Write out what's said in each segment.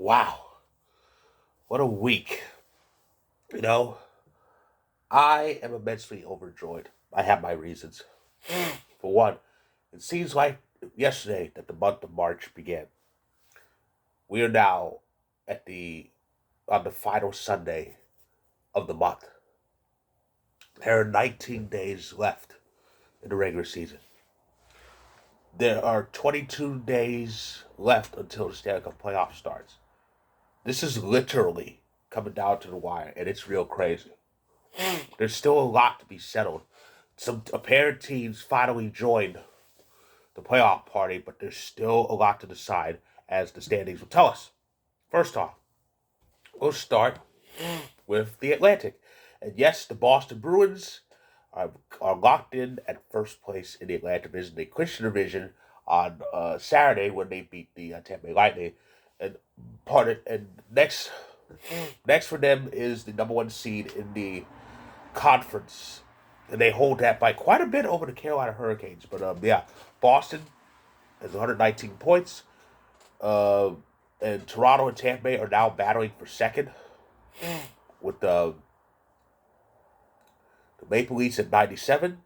Wow, what a week. You know, I am immensely overjoyed. I have my reasons. For one, it seems like yesterday that the month of March began. We are now at the on the final Sunday of the month. There are 19 days left in the regular season. There are 22 days left until the Stanley Cup Playoff starts. This is literally coming down to the wire, and it's real crazy. There's still a lot to be settled. Some apparent teams finally joined the playoff party, but there's still a lot to decide, as the standings will tell us. First off, we'll start with the Atlantic. And yes, the Boston Bruins are locked in at first place in the Atlantic Division. They clinched the division on Saturday when they beat the Tampa Bay Lightning. And next for them is the number one seed in the conference, and they hold that by quite a bit over the Carolina Hurricanes. But yeah, Boston has 119 points, uh, and Toronto and Tampa Bay are now battling for second, with the Maple Leafs at 97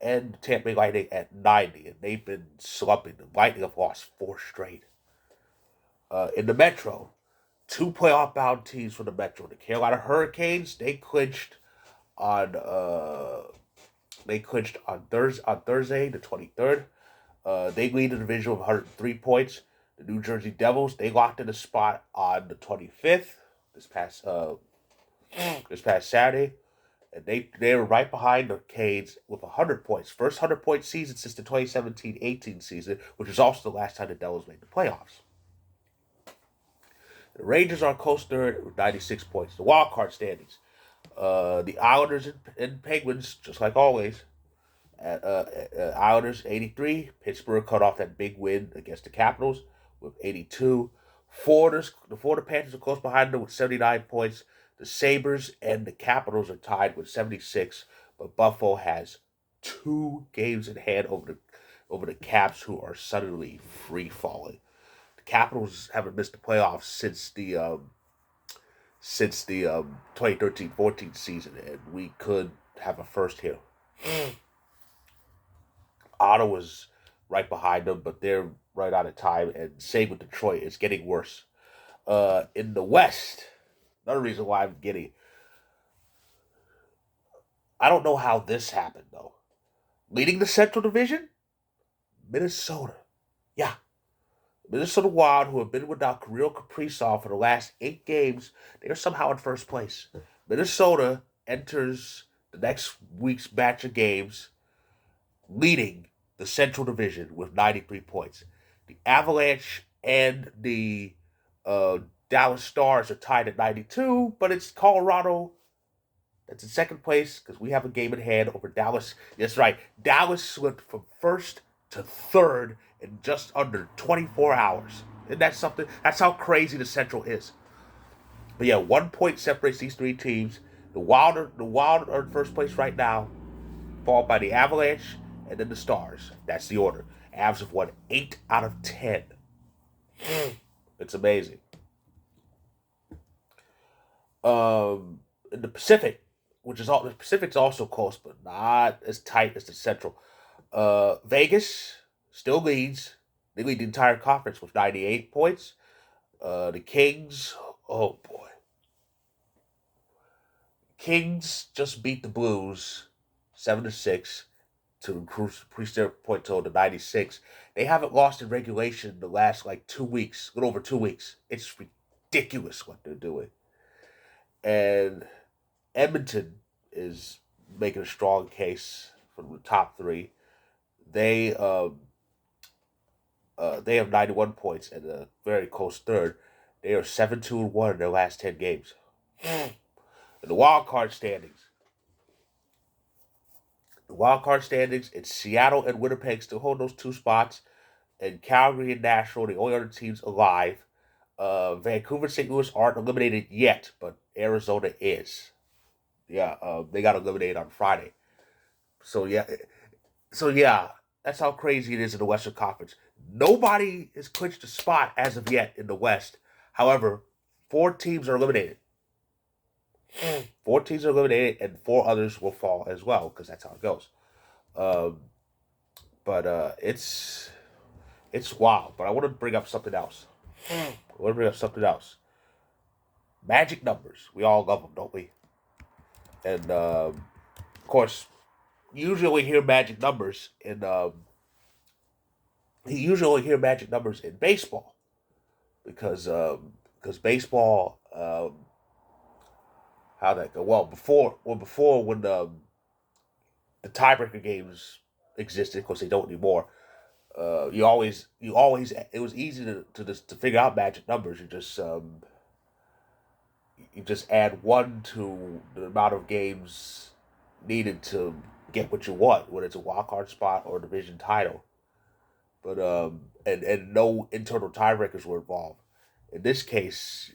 and the Tampa Bay Lightning at 90, and they've been slumping. The Lightning have lost four straight. In the Metro, two playoff bound teams from the Metro. The Carolina Hurricanes, on uh, they clinched on Thursday the 23rd. They lead the division with 103 points. The New Jersey Devils, they locked in a spot on the 25th this past Saturday, and they were right behind the Canes with 100 points. First 100-point season since the 2017-18 season, which was also the last time the Devils made the playoffs. The Rangers are close third with 96 points. The wild card standings. The Islanders and Penguins, just like always. Islanders 83. Pittsburgh cut off that big win against the Capitals with 82. The Florida Panthers are close behind them with 79 points. The Sabres and the Capitals are tied with 76, but Buffalo has 2 games in hand over the Caps, who are suddenly free falling. The Capitals haven't missed the playoffs since the 2013-14 season, and we could have a first here. Ottawa's right behind them, but they're right out of time, and same with Detroit. It's getting worse. In the West, another reason why I'm giddy. I don't know how this happened, though. Leading the Central Division, Minnesota. Yeah, Minnesota Wild, who have been without Kirill Kaprizov for the last 8 games, they are somehow in first place. Minnesota enters the next week's batch of games leading the Central Division with 93 points. The Avalanche and the Dallas Stars are tied at 92, but it's Colorado that's in second place because we have a game in hand over Dallas. That's right. Dallas slipped from first to third in just under 24 hours. And that's something. That's how crazy the Central is. But yeah, 1 point separates these three teams. The Wild are in first place right now, followed by the Avalanche and then the Stars. That's the order. Avs have won 8 out of 10. It's amazing. In the Pacific, the Pacific's also close, but not as tight as the Central. Vegas still leads. They lead the entire conference with 98 points. The Kings, oh boy, Kings just beat the Blues 7-6 to increase their point total to 96. They haven't lost in regulation in the last like 2 weeks, a little over 2 weeks. It's ridiculous what they're doing. And Edmonton is making a strong case for the top three. They they have 91 points and a very close third. They are 7-2-1 in their last 10 games. In the wild card standings, it's Seattle and Winnipeg still hold those 2 spots, and Calgary and Nashville, the only other teams alive. Vancouver and St. Louis aren't eliminated yet, but Arizona is. Yeah, they got eliminated on Friday. So yeah, that's how crazy it is in the Western Conference. Nobody has clinched a spot as of yet in the West. However, 4 teams are eliminated. 4 teams are eliminated, and 4 others will fall as well because that's how it goes. Um, but it's wild. But I want to bring up something else. Magic numbers. We all love them, don't we? And of course, usually we hear magic numbers in you usually only hear magic numbers in baseball because baseball how that go before when the tiebreaker games existed, of course they don't anymore. You always it was easy to figure out magic numbers. You just add one to the amount of games needed to get what you want, whether it's a wild card spot or a division title. But and no internal tiebreakers were involved. In this case,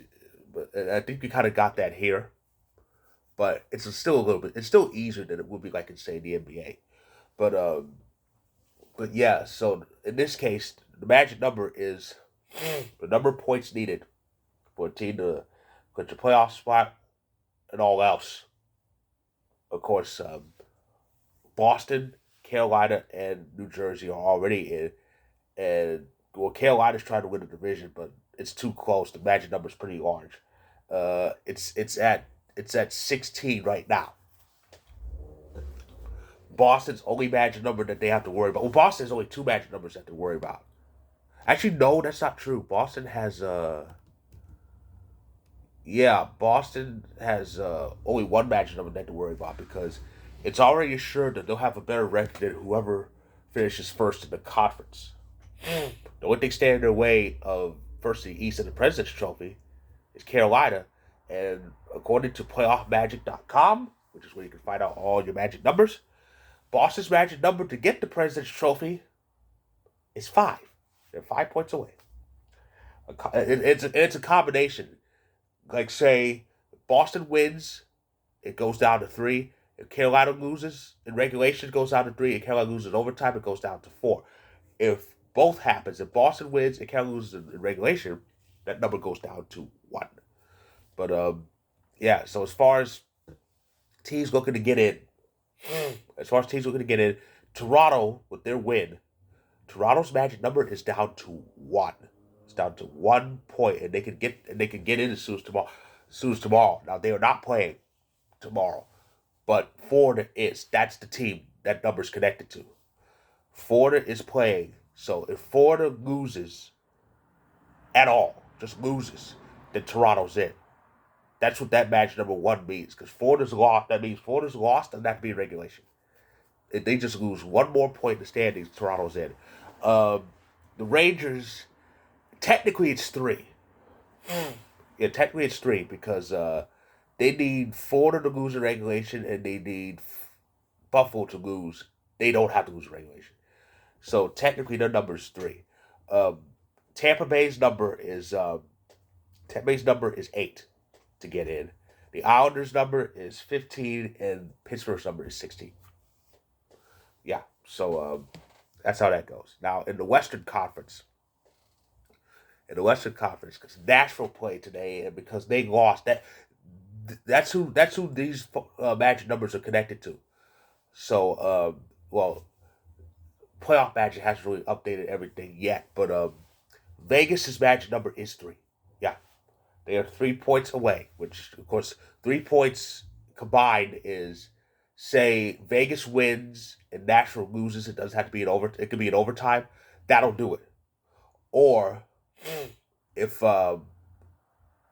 but and I think you kind of got that here, but it's still a little bit. It's still easier than it would be like in say the NBA. But but yeah. So in this case, the magic number is the number of points needed for a team to get the playoff spot and all else. Of course, Boston, Carolina, and New Jersey are already in, and well, Carolina's trying to win the division, but it's too close. The magic number is pretty large. It's at 16 right now. Boston's only magic number that they have to worry about. Well, Boston has only 2 magic numbers that they worry about. Actually, no, that's not true. Boston has only 1 magic number that to worry about because it's already assured that they'll have a better record than whoever finishes first in the conference. The only thing standing in their way of first in the East and the President's Trophy is Carolina, and according to PlayoffMagic.com, which is where you can find out all your magic numbers, Boston's magic number to get the President's Trophy is 5. They're 5 points away. It's a combination. Like say, Boston wins, it goes down to 3. If Carolina loses in regulation, it goes down to 3. If Carolina loses in overtime, it goes down to 4. If both happens, if Boston wins and Carolina loses in regulation, that number goes down to 1. But yeah. So as far as teams looking to get in, Toronto with their win, Toronto's magic number is down to 1. It's down to 1 point, and they can get in as soon as tomorrow. Now they are not playing tomorrow, but Florida is. That's the team that number's connected to. Florida is playing. So if Florida loses at all, just loses, then Toronto's in. That's what that match number 1 means. Because Florida's lost, that means Florida's lost, and that be regulation. If they just lose 1 more point in the standings, Toronto's in. The Rangers, technically it's 3. Yeah, technically it's 3 because they need Florida to lose in regulation, and they need Buffalo to lose. They don't have to lose in regulation. So technically their number is 3. Um, Tampa Bay's number is 8 to get in. The Islanders' number is 15, and Pittsburgh's number is 16. Yeah, so that's how that goes. Now in the Western Conference, because Nashville played today, and because they lost, that's who these magic numbers are connected to. So well, playoff magic hasn't really updated everything yet, but Vegas's magic number is 3. Yeah, they are 3 points away, which of course 3 points combined is say Vegas wins and Nashville loses. It doesn't have to be It could be an overtime. That'll do it. Or if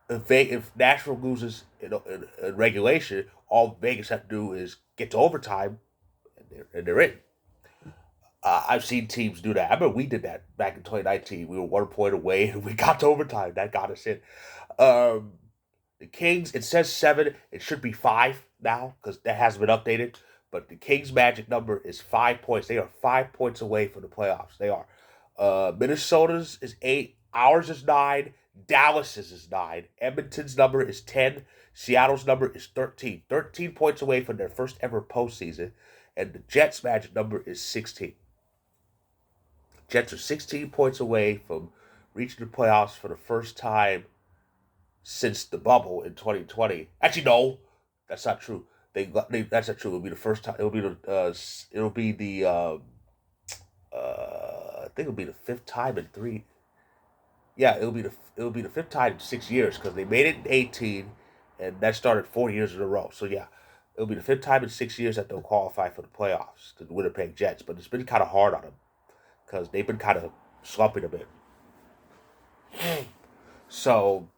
if Nashville loses in regulation, all Vegas have to do is get to overtime, and they're in. I've seen teams do that. I remember we did that back in 2019. We were 1 point away, and we got to overtime. That got us in. Um, the Kings, it says 7. It should be 5 now because that hasn't been updated. But the Kings' magic number is 5 points. They are 5 points away from the playoffs. They are. Minnesota's is 8. Ours is 9. Dallas's is 9. Edmonton's number is 10. Seattle's number is 13. 13 points away from their first ever postseason. And the Jets' magic number is 16. Jets are 16 points away from reaching the playoffs for the first time since the bubble in 2020. Actually, no, that's not true. That's not true. It'll be the first time. It'll be the I think it'll be the fifth time in three. Yeah, it'll be the fifth time in 6 years because they made it in 18, and that started 4 years in a row. So yeah, it'll be the fifth time in 6 years that they'll qualify for the playoffs, the Winnipeg Jets. But it's been kind of hard on them because they've been kind of slumping a bit. So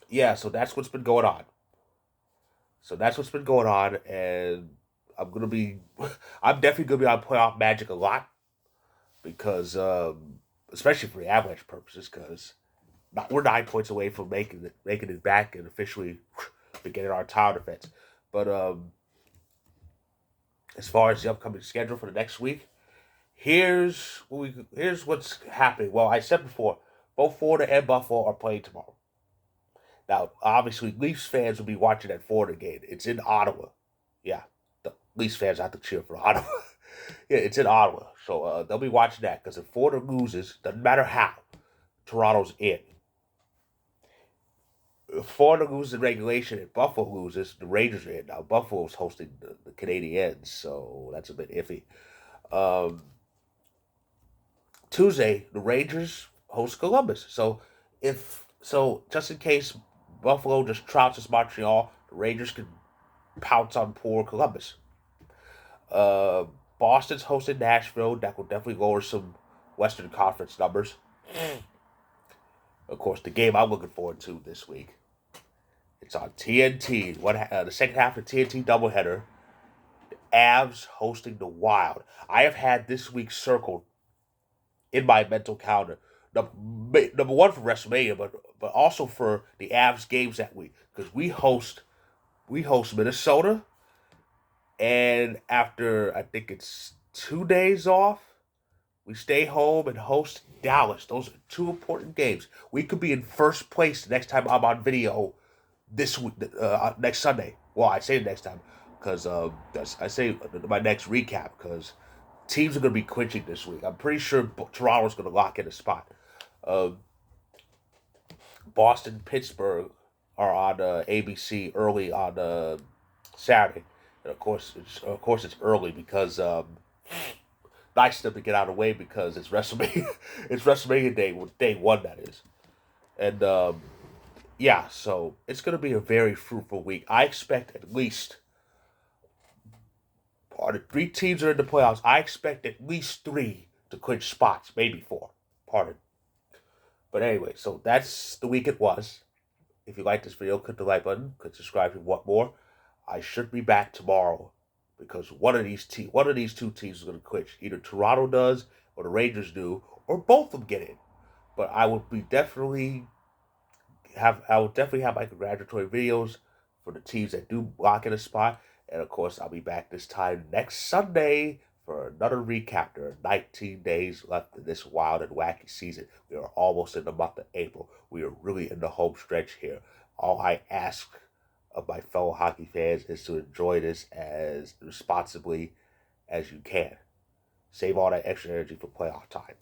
yeah, so that's what's been going on. So that's what's been going on, and I'm gonna be, I'm definitely gonna be on playoff magic a lot because, especially for the Avalanche purposes, because we're 9 points away from making it back and officially getting our tower defense. But as far as the upcoming schedule for the next week, here's what's happening. Well, I said before, both Florida and Buffalo are playing tomorrow. Now, obviously, Leafs fans will be watching that Florida game. It's in Ottawa. Yeah, the Leafs fans have to cheer for Ottawa. Yeah, it's in Ottawa. So they'll be watching that because if Florida loses, doesn't matter how, Toronto's in. If Florida loses in regulation and Buffalo loses, the Rangers are in. Now, Buffalo's hosting the Canadiens, so that's a bit iffy. Um, Tuesday, the Rangers host Columbus. Just in case Buffalo just trounces Montreal, the Rangers can pounce on poor Columbus. Uh, Boston's hosting Nashville. That will definitely lower some Western Conference numbers. Of course, the game I'm looking forward to this week. It's on TNT. The second half of the TNT doubleheader. Avs hosting the Wild. I have had this week circled in my mental calendar. Number one for WrestleMania, but also for the Avs games that week because we host Minnesota, and after I think it's 2 days off, we stay home and host Dallas. Those are two important games. We could be in first place the next time I'm on video this week, next Sunday. Well, I say next time because I say my next recap because teams are going to be clinching this week. I'm pretty sure Toronto's going to lock in a spot. Uh, Boston, Pittsburgh are on ABC early on Saturday, and of course it's early because nice to get out of the way because it's WrestleMania. It's WrestleMania day one that is, and yeah, so it's going to be a very fruitful week. I expect at least part of three teams are in the playoffs. I expect at least three to clinch spots, maybe four. Pardon. But anyway, so that's the week it was. If you like this video, click the like button. Click subscribe if you want more. I should be back tomorrow because one of these two teams is going to clinch. Either Toronto does, or the Rangers do, or both of them get in. But I will definitely have my congratulatory videos for the teams that do lock in a spot. And of course, I'll be back this time next Sunday for another recap. There are 19 days left in this wild and wacky season. We are almost in the month of April. We are really in the home stretch here. All I ask of my fellow hockey fans is to enjoy this as responsibly as you can. Save all that extra energy for playoff time.